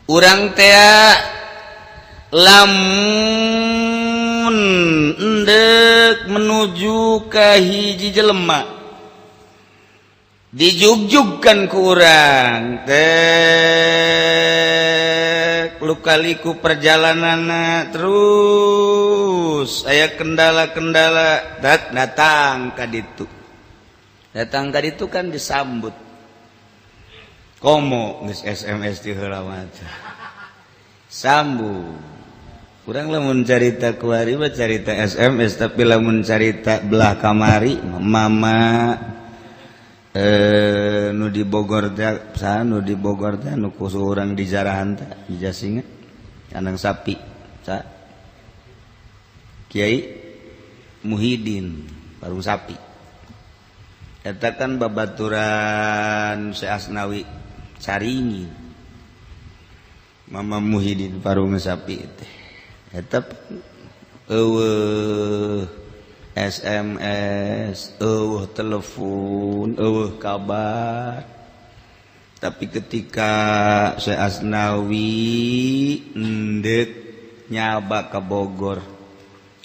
urang teh lamun endek menuju ka hiji jelema dijugjugkan ku urang teh lukaliku perjalananna terus aya kendala-kendala datang ka ditu kan disambut komo geus SMS di heula mah sambut urang lamun carita kuari mah carita SMS tapi lamun carita belah kamari mama nu di Bogor teh saha nu di Bogor teh nu ku urang di jarahan teh di Jasinga kandang sapi saha Kiai Muhyiddin Parung Sapi eta kan babaturan Syekh Asnawi Caringi Mama Muhyiddin Parung Sapi teh eta eueuh SMS eueuh telepon eueuh kabar tapi ketika Syekh Asnawi endek nyaba ke Bogor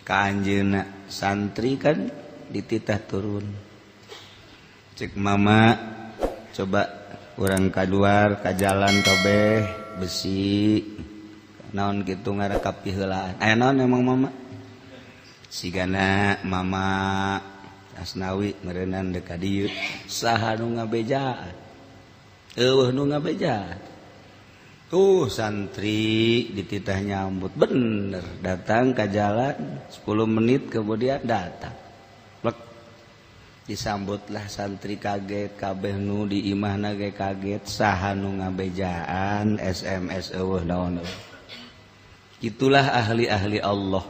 ka anjeunna santri kan dititah turun cek mama coba urang kaluar ka jalan kabeh besi naon kitu ngarekapi heulaan aya naon emang mama sigana mama Asnawi meureunan deuk ka dieu saha nu ngabejaan eueuh nu ngabejaan tuh santri dititah nyambut bener datang ka jalan 10 menit kemudian datang disambutlah santri kaget kabeh nu di imahna ge kaget saha nu ngabejaan SMS eueuh naon itulah ahli-ahli Allah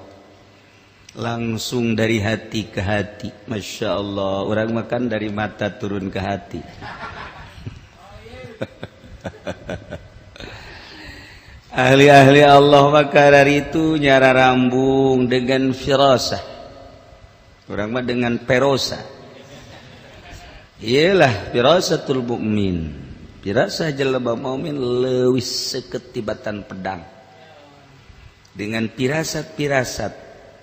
langsung dari hati ke hati Masya Allah orang makan dari mata turun ke hati ahli-ahli Allah maka dari itu nyara rambung dengan firasah orang mah dengan perosa iyalah firasatul mukmin firasah jelema mukmin leuwih seukeut tibatan pedang dengan pirasat-pirasat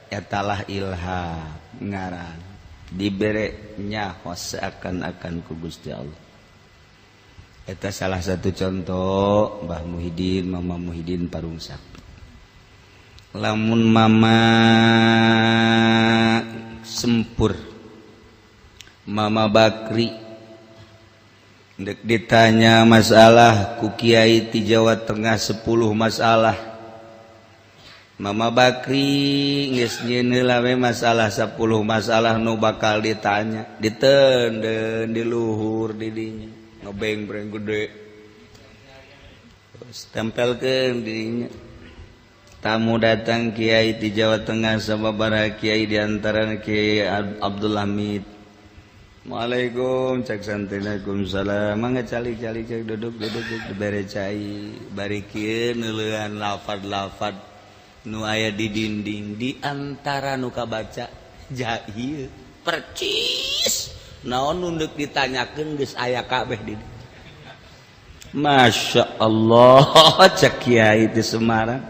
etalah ilham ngaran dibere nyaho seakan-akan ku Gusti Allah eta salah satu contoh Mbah Muhyiddin Mama Muhyiddin Parung Sapi lamun mama sempur Mama Bakri dek ditanya masalah ku kiai di Jawa Tengah 10 masalah Mama Bakri geus nyieun heula we masalah 10 masalah nu bakal ditanya diteundeun di luhur di dinya ngebeng-breng gede terus tempelkeun di dinya tamu datang kiai di Jawa Tengah sababaraha kiai di antara Kiai Abdul Hamid Waalaikum cek santinaikum salam mangga cali-cali cek duduk dibere cai bari kieu neuleuhan lafad-lafad nu aya di dinding di antara nu kabaca jahil percis naon nu deuk ditanyakeun geus aya kabeh di dieu Masya Allah cek kiai di Semarang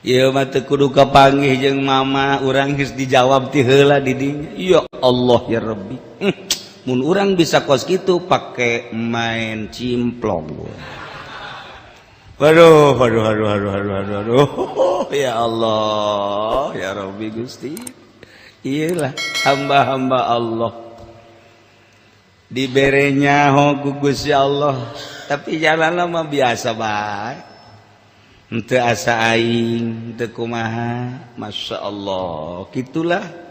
ieu mah teu kudu kapanggih jeung mama urang geus dijawab ti heula di dinya ya Allah ya Rabbi mun urang bisa kos kitu pake main cimplong waduh ya Allah ya Rabbi Gusti iyalah hamba-hamba Allah dibere nyaho ku Gusti Allah tapi jalanna mah biasa bae henteu asa aing teu kumaha Masya Allah kitulah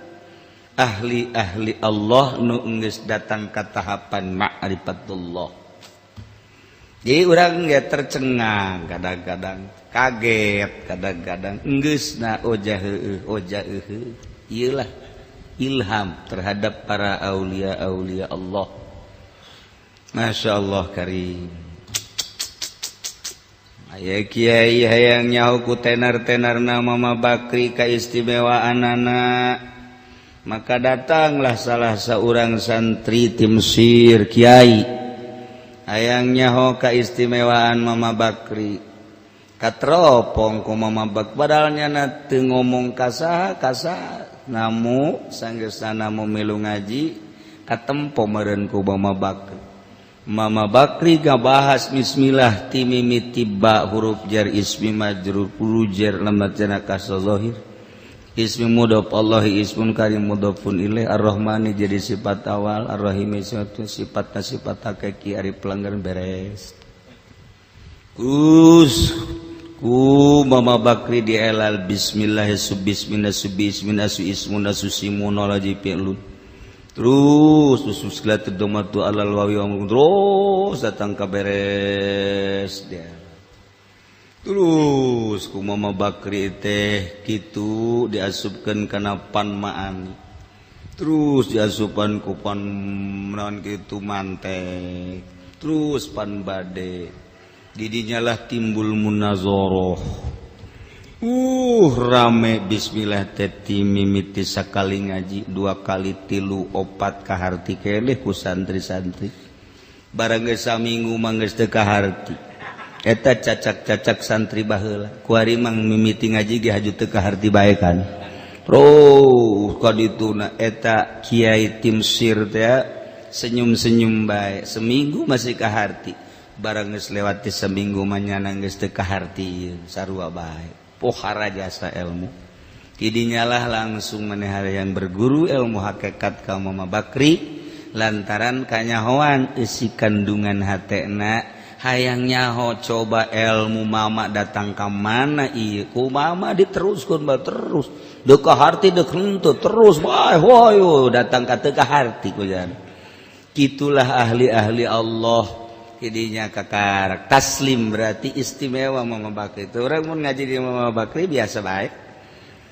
ahli-ahli Allah nu geus datang ka tahapan ma'rifatullah jadi urang ge tercengang kadang-kadang kaget kadang-kadang geusna oja heueuh ieulah ilham terhadap para aulia-aulia Allah Masya Allah karim aya kiai hayang nyaho ku tenar-tenarna Mama Bakri kaistimewaanana maka datanglah salah seorang santri tim Mesir kiai hayang nyaho kaistimewaan Mama Bakri Katropong ku mamabak padahal nyana teu ngomong kasaha namu sanggeusna namu milu ngaji katempo meureun ku Mama Bakri ngabahas bismillah ti mimiti ba huruf jar ismi majrur jar lambat jana kasadzahir ismi mudhaf Allah ismun karim mudhafun ilaih ar-rahmani jadi sifat awal ar-rahimi sifat hakiki ari pelanggaran beres ku Mama Bakri dielal bismillah bismillah ismun susimun walaji fi'lun terus ususlat domatu alal wawi terus datang ka beres dia terus ku Mama Bakri teh kitu diasupkeun kana pan ma'ani terus diasupan ku pan naon kitu mantek terus pan bade didinyalah timbul munazoroh rame bismillah teti mimiti sakali ngaji 2 kali 3 4 kaharti keleh ku santri-santri barang geus saminggu manggeus teu kaharti eta cacak-cacak santri baheula ku ari mang mimiti ngaji ge haju teu kaharti bae kan terus kadituna eta Kiai Timsir teh senyum-senyum bae seminggu masih kaharti barang geus lewati seminggu manyana geus teu kaharti sarua bae pohara jasa ilmu tidinyalah langsung maneh yang berguru ilmu hakikat ka Mama Bakri lantaran kanyahoan isi kandungan hatena hayang nyaho coba ilmu mama datang ka mana ieu ku mama diteruskeun ba terus deuk ka harti deuk henteu terus bae hoyo datang ka teu ka harti ku jan kitulah ahli-ahli Allah jadinya kakarak taslim berarti istimewa Mama Bakri itu orang mun ngaji di Mama Bakri biasa baik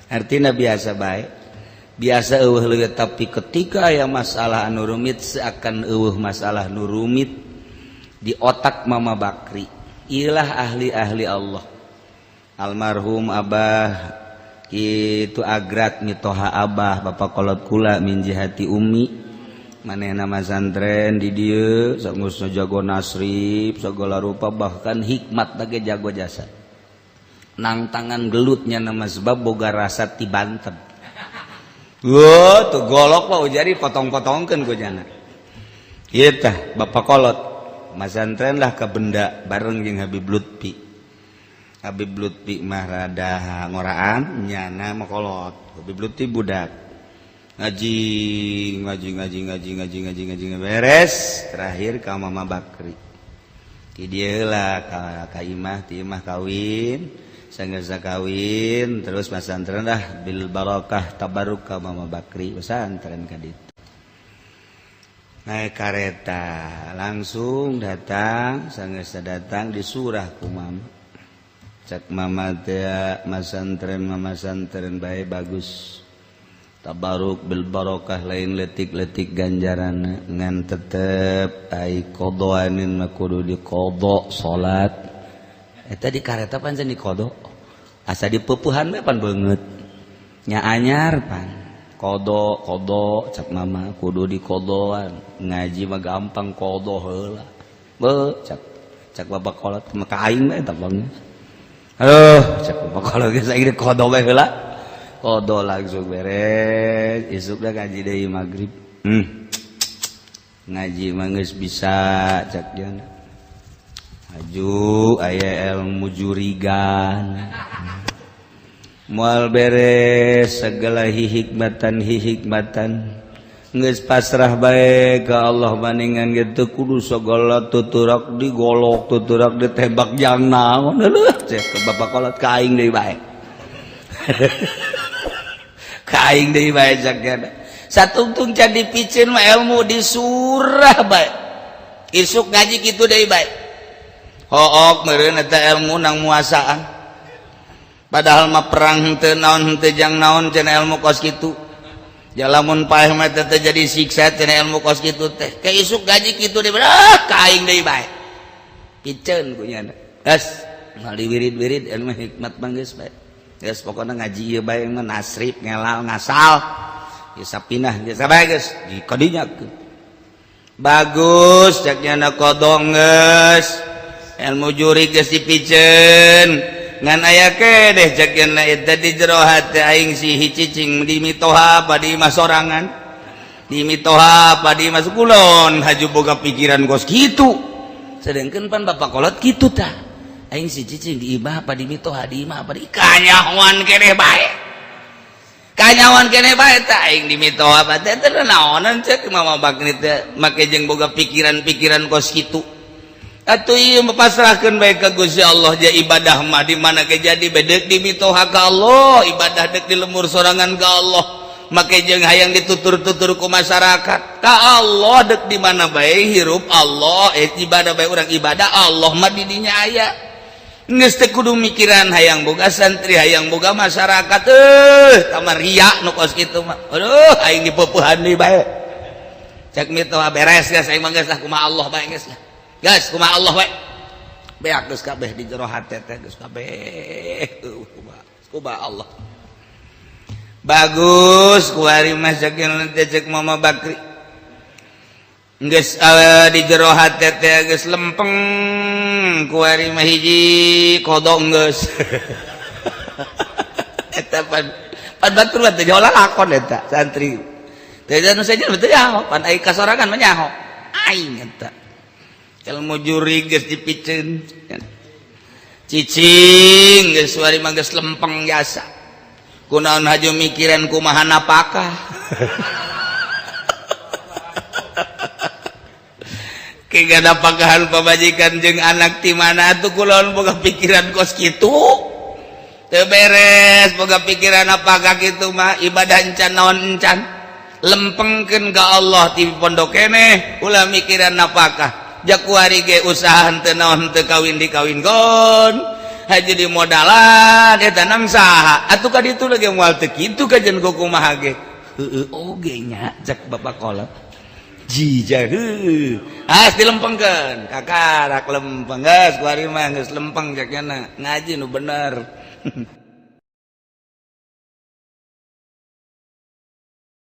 artinya biasa baik biasa eueuh leuwih tapi ketika aya masalah anu rumit seakan eueuh masalah nu rumit di otak Mama Bakri ilah ahli-ahli Allah almarhum Abah kitu Agrat mitoha Abah Bapak kolot kula min jihati Umi manehna santren di dieu sanggeusna jago nasrib segala rupa bahkan hikmat lagi jago jasa nang tangan gelutnya nama sebab boga rasa ti Banten tuh golok mah ujari potong-potongkeun ku jana ieu tah Bapak kolot masantren lah ka benda bareng jeung Habib Lutfi mah rada ngoraan nyana mah kolot Habib Lutfi budak ngaji beres terakhir ka Mama Bakri ti dieu lah ka imah ti imah kawin sanggeus kawin terus masantren dah bil barokah tabaruk ka Mama Bakri pesantren ka ditu naik kareta langsung datang sanggeus datang disurah ku mama cak mama teh masantren bae bagus tabaruk bil barokah lain letik-letik ganjaran ngan tetep ai qodoanin mah kudu diqodo salat eta di kareta pancen diqodo asa dipeupuhan mah pan beungeut nya anyar pan qodo cak mama kudu diqodoan ngaji mah gampang qodo heula be cak Bapak kolot mah ka aing mah eta banget cak Bapak kolot geus aing diqodo bae heula kodo langsung beres isuk dah ngaji deui magrib ngaji mah geus bisa cak jana maju aya ilmu jurigan moal beres segala hikmatan geus pasrah bae ka Allah maningan kitu kudu segala tuturak digolok tuturak ditembak jang naon heuh cek Bapak kolot ka aing deui bae kaing deui bae jagana satungtung can dipicen mah ilmu disurah bae isuk ngaji kitu deui bae hook meureun eta ilmu nang muasaan padahal mah perang henteu naon henteu jang naon cenah ilmu kos kitu jalamun paeh mah teh jadi siksa cenah ilmu kos kitu teh ke isuk ngaji kitu deui kaing deui bae piceun ku nya gas mal diwirid-wirid ilmu hikmat mah geus bae geus pokona ngaji ieu bae mah nasrib ngelal ngasal geus sapinah geus sabae geus di kadinyakeun bagus cek nya qodong geus ilmu juri geus dipikeun ngan aya kedeh cekna eta di jero hate aing si cicing di mitoha padi mah sorangan di mitoha padi mah kulon haju boga pikiran gos kitu sedengkeun pan bapak kolot kitu tah aing si cicing di imah padi mitoha di imah padi kanyawan keneh bae kanyawan keneh bae tah aing di mitoha padi teh naonan cek mama bakni teh make jeung boga pikiran-pikiran gos kitu. Atuh ieu mapasrahkeun bae ka Gusti Allah ja ibadah mah di mana ge jadi bedek di mitoha ka Allah ibadah dek di lemur sorangan ka Allah make jeung hayang ditutur-tutur ku masyarakat ka Allah dek di mana bae hirup Allah ibadah bae urang ibadah Allah mah di dinya aya geus teu kudu mikiran hayang boga santri hayang boga masyarakat tamah ria nu kos kitu mah aduh aing dipeupuhan deui bae cek mitoha beres geus aing mah geus kumaha Allah bae geus guys, kumaha Allah we. Beak geus kabeh di jero hate teh geus kabeh. Kumaha Allah. Bagus kuari mah sakeun teh cek Mama Bakri. Geus di jero hate teh geus lempeng kuari mah hiji kodong geus. Eta pan batur teh jola lakon eta santri. Teh anu saja betul ya, pan ai kasorangan mah nyaho. Aing eta. Ilmu juri geus dipiceun cicing geus wari mah geus lempeng jasa kunaon haju mikiran kumaha napakah ke gada pakahan pamajikan jeung anak ti mana atuh kunaon boga pikiran kos kitu teu beres boga pikiran apakah kitu mah ibadah encan naon encan lempengkeun ka Allah ti pondok keneh ulah mikiran napakah jakuari ge usaha henteu naon henteu kawin dikawinkeun haji di modalan eta nang saha atuh ka ditu lagi moal teu kitu kajen kumaha ge heueuh oge nya cek bapak kolot jija heuh as dilempengkeun kakarak lempeng geus kuari mah geus lempeng cekna ngaji nu bener